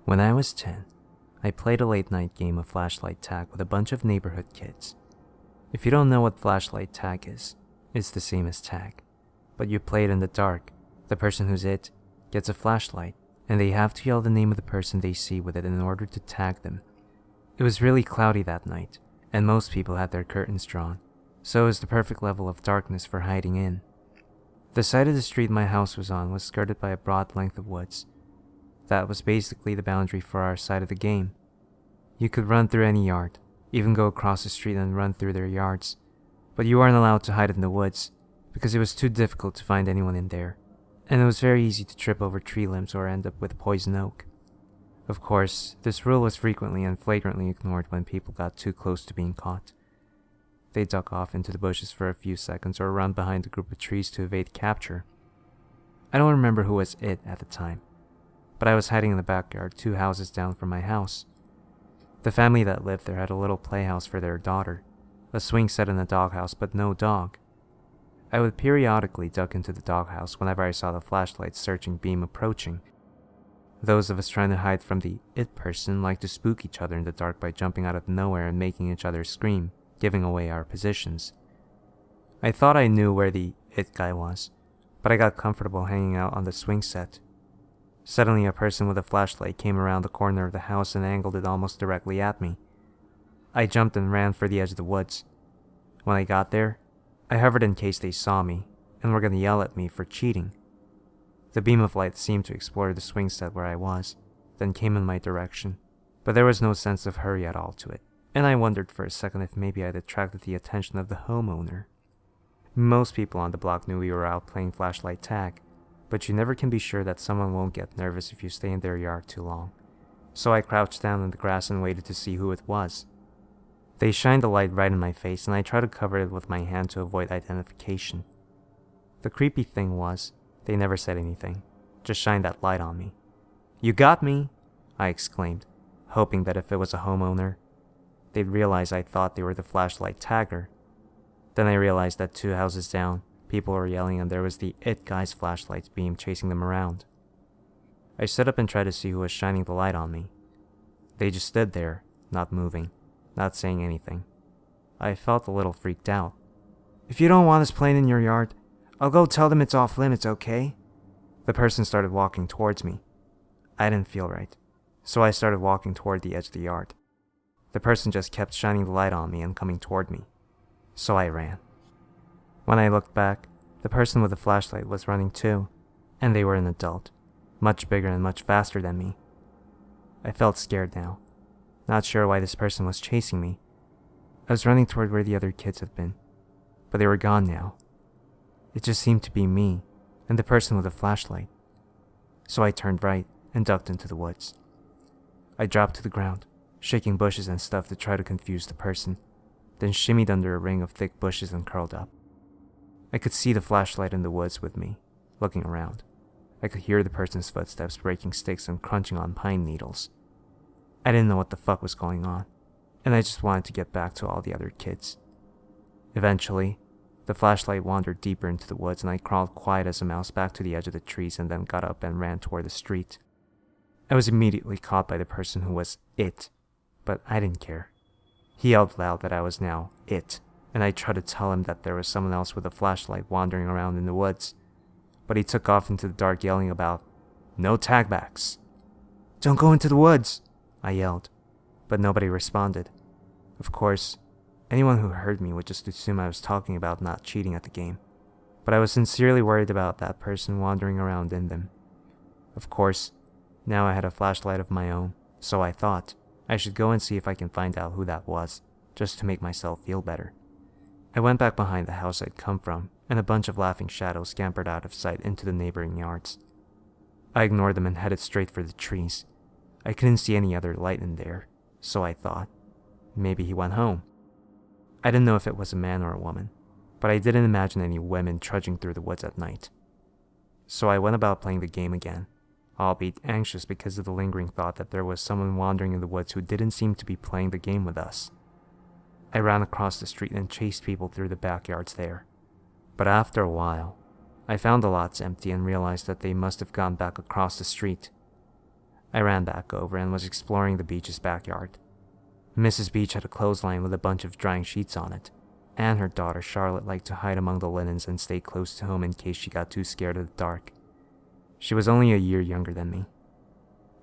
When I was 10, I played a late-night game of flashlight tag with a bunch of neighborhood kids. If you don't know what flashlight tag is, it's the same as tag. But you play it in the dark. The person who's it gets a flashlight, and they have to yell the name of the person they see with it in order to tag them. It was really cloudy that night, and most people had their curtains drawn, so it was the perfect level of darkness for hiding in. The side of the street my house was on was skirted by a broad length of woods. That was basically the boundary for our side of the game. You could run through any yard, even go across the street and run through their yards, but you weren't allowed to hide in the woods because it was too difficult to find anyone in there, and it was very easy to trip over tree limbs or end up with poison oak. Of course, this rule was frequently and flagrantly ignored when people got too close to being caught. They'd duck off into the bushes for a few seconds or run behind a group of trees to evade capture. I don't remember who was it at the time, but I was hiding in the backyard 2 houses down from my house. The family that lived there had a little playhouse for their daughter, a swing set and a doghouse, but no dog. I would periodically duck into the doghouse whenever I saw the flashlight's searching beam approaching. Those of us trying to hide from the it person liked to spook each other in the dark by jumping out of nowhere and making each other scream, giving away our positions. I thought I knew where the it guy was, but I got comfortable hanging out on the swing set. Suddenly a person with a flashlight came around the corner of the house and angled it almost directly at me. I jumped and ran for the edge of the woods. When I got there, I hovered in case they saw me and were going to yell at me for cheating. The beam of light seemed to explore the swing set where I was, then came in my direction, but there was no sense of hurry at all to it, and I wondered for a second if maybe I'd attracted the attention of the homeowner. Most people on the block knew we were out playing flashlight tag, but you never can be sure that someone won't get nervous if you stay in their yard too long. So I crouched down in the grass and waited to see who it was. They shined the light right in my face, and I tried to cover it with my hand to avoid identification. The creepy thing was, they never said anything, just shined that light on me. "You got me!" I exclaimed, hoping that if it was a homeowner, they'd realize I thought they were the flashlight tagger. Then I realized that 2 houses down, people were yelling and there was the it guy's flashlight beam chasing them around. I stood up and tried to see who was shining the light on me. They just stood there, not moving, not saying anything. I felt a little freaked out. "If you don't want us playing in your yard, I'll go tell them it's off limits, okay?" The person started walking towards me. I didn't feel right, so I started walking toward the edge of the yard. The person just kept shining the light on me and coming toward me, so I ran. When I looked back, the person with the flashlight was running too, and they were an adult, much bigger and much faster than me. I felt scared now, not sure why this person was chasing me. I was running toward where the other kids had been, but they were gone now. It just seemed to be me and the person with the flashlight. So I turned right and ducked into the woods. I dropped to the ground, shaking bushes and stuff to try to confuse the person, then shimmied under a ring of thick bushes and curled up. I could see the flashlight in the woods with me, looking around. I could hear the person's footsteps breaking sticks and crunching on pine needles. I didn't know what the fuck was going on, and I just wanted to get back to all the other kids. Eventually, the flashlight wandered deeper into the woods and I crawled quiet as a mouse back to the edge of the trees and then got up and ran toward the street. I was immediately caught by the person who was it, but I didn't care. He yelled loud that I was now it, and I tried to tell him that there was someone else with a flashlight wandering around in the woods, but he took off into the dark yelling about no tagbacks. "Don't go into the woods," I yelled, but nobody responded. Of course, anyone who heard me would just assume I was talking about not cheating at the game, but I was sincerely worried about that person wandering around in them. Of course, now I had a flashlight of my own, so I thought I should go and see if I can find out who that was, just to make myself feel better. I went back behind the house I'd come from, and a bunch of laughing shadows scampered out of sight into the neighboring yards. I ignored them and headed straight for the trees. I couldn't see any other light in there, so I thought, maybe he went home. I didn't know if it was a man or a woman, but I didn't imagine any women trudging through the woods at night. So I went about playing the game again, albeit anxious because of the lingering thought that there was someone wandering in the woods who didn't seem to be playing the game with us. I ran across the street and chased people through the backyards there. But after a while, I found the lots empty and realized that they must have gone back across the street. I ran back over and was exploring the Beach's backyard. Mrs. Beach had a clothesline with a bunch of drying sheets on it, and her daughter Charlotte liked to hide among the linens and stay close to home in case she got too scared of the dark. She was only a year younger than me.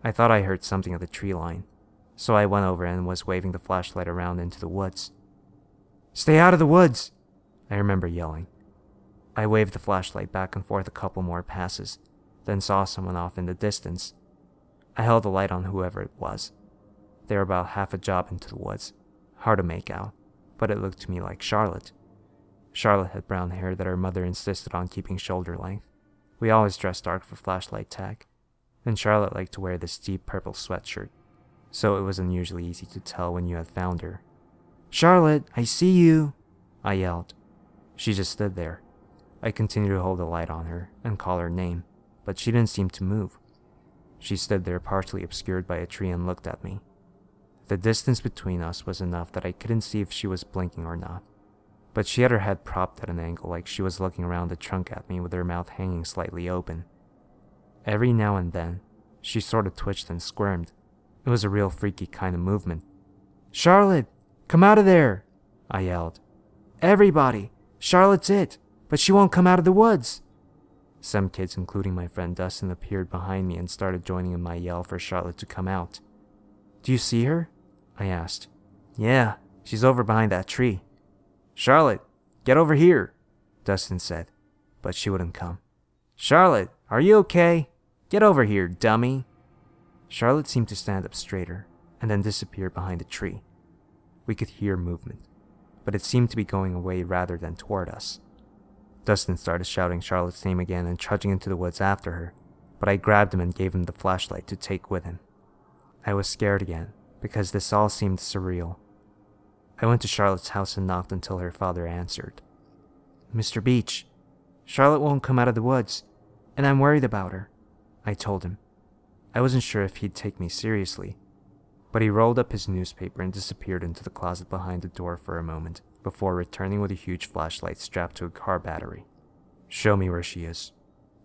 I thought I heard something at the tree line, so I went over and was waving the flashlight around into the woods. "Stay out of the woods!" I remember yelling. I waved the flashlight back and forth a couple more passes, then saw someone off in the distance. I held the light on whoever it was. They were about half a job into the woods, hard to make out, but it looked to me like Charlotte. Charlotte had brown hair that her mother insisted on keeping shoulder length. We always dressed dark for flashlight tag, and Charlotte liked to wear this deep purple sweatshirt, so it was unusually easy to tell when you had found her. "Charlotte, I see you!" I yelled. She just stood there. I continued to hold the light on her and call her name, but she didn't seem to move. She stood there partially obscured by a tree and looked at me. The distance between us was enough that I couldn't see if she was blinking or not, but she had her head propped at an angle like she was looking around the trunk at me with her mouth hanging slightly open. Every now and then, she sort of twitched and squirmed. It was a real freaky kind of movement. "Charlotte, come out of there!" I yelled. "Everybody! Charlotte's it, but she won't come out of the woods!" Some kids, including my friend Dustin, appeared behind me and started joining in my yell for Charlotte to come out. "Do you see her?" I asked. "Yeah, she's over behind that tree." "Charlotte, get over here," Dustin said, but she wouldn't come. "Charlotte, are you okay? Get over here, dummy." Charlotte seemed to stand up straighter and then disappear behind the tree. We could hear movement, but it seemed to be going away rather than toward us. Dustin started shouting Charlotte's name again and trudging into the woods after her, but I grabbed him and gave him the flashlight to take with him. I was scared again, because this all seemed surreal. I went to Charlotte's house and knocked until her father answered. "Mr. Beach, Charlotte won't come out of the woods, and I'm worried about her," I told him. I wasn't sure if he'd take me seriously, but he rolled up his newspaper and disappeared into the closet behind the door for a moment, before returning with a huge flashlight strapped to a car battery. "Show me where she is,"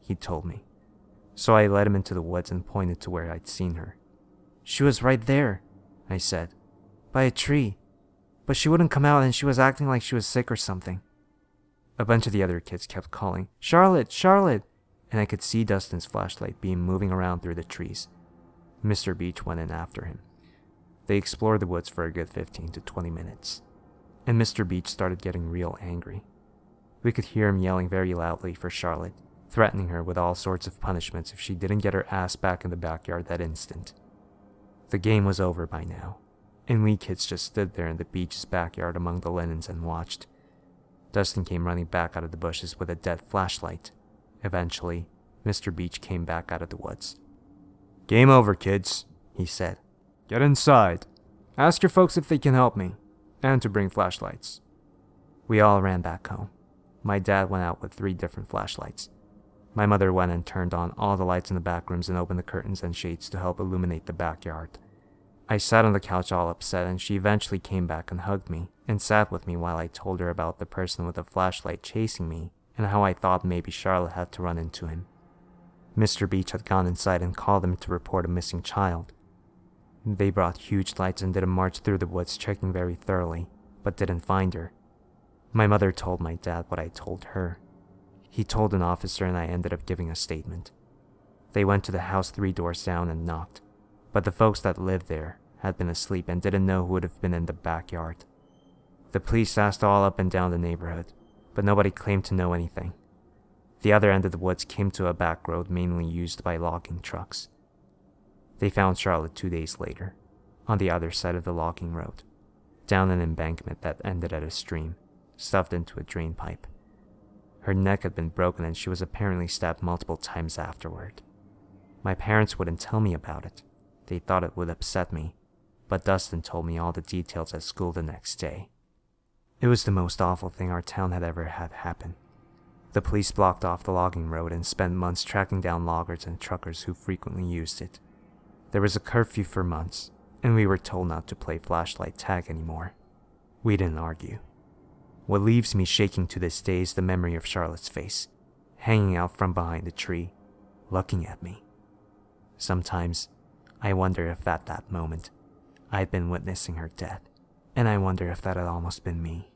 he told me. So I led him into the woods and pointed to where I'd seen her. "She was right there," I said, "by a tree, but she wouldn't come out and she was acting like she was sick or something." A bunch of the other kids kept calling, "Charlotte, Charlotte," and I could see Dustin's flashlight beam moving around through the trees. Mr. Beach went in after him. They explored the woods for a good 15 to 20 minutes, and Mr. Beach started getting real angry. We could hear him yelling very loudly for Charlotte, threatening her with all sorts of punishments if she didn't get her ass back in the backyard that instant. The game was over by now, and we kids just stood there in the Beach's backyard among the linens and watched. Dustin came running back out of the bushes with a dead flashlight. Eventually, Mr. Beach came back out of the woods. "Game over, kids," he said. "Get inside. Ask your folks if they can help me, and to bring flashlights." We all ran back home. My dad went out with 3 different flashlights. My mother went and turned on all the lights in the back rooms and opened the curtains and shades to help illuminate the backyard. I sat on the couch all upset, and she eventually came back and hugged me and sat with me while I told her about the person with the flashlight chasing me and how I thought maybe Charlotte had to run into him. Mr. Beach had gone inside and called them to report a missing child. They brought huge lights and did a march through the woods, checking very thoroughly, but didn't find her. My mother told my dad what I told her. He told an officer and I ended up giving a statement. They went to the house 3 doors down and knocked, but the folks that lived there had been asleep and didn't know who would have been in the backyard. The police asked all up and down the neighborhood, but nobody claimed to know anything. The other end of the woods came to a back road mainly used by logging trucks. They found Charlotte 2 days later, on the other side of the logging road, down an embankment that ended at a stream, stuffed into a drain pipe. Her neck had been broken and she was apparently stabbed multiple times afterward. My parents wouldn't tell me about it. They thought it would upset me, but Dustin told me all the details at school the next day. It was the most awful thing our town had ever had happen. The police blocked off the logging road and spent months tracking down loggers and truckers who frequently used it. There was a curfew for months, and we were told not to play flashlight tag anymore. We didn't argue. What leaves me shaking to this day is the memory of Charlotte's face, hanging out from behind the tree, looking at me. Sometimes, I wonder if at that moment I'd been witnessing her death, and I wonder if that had almost been me.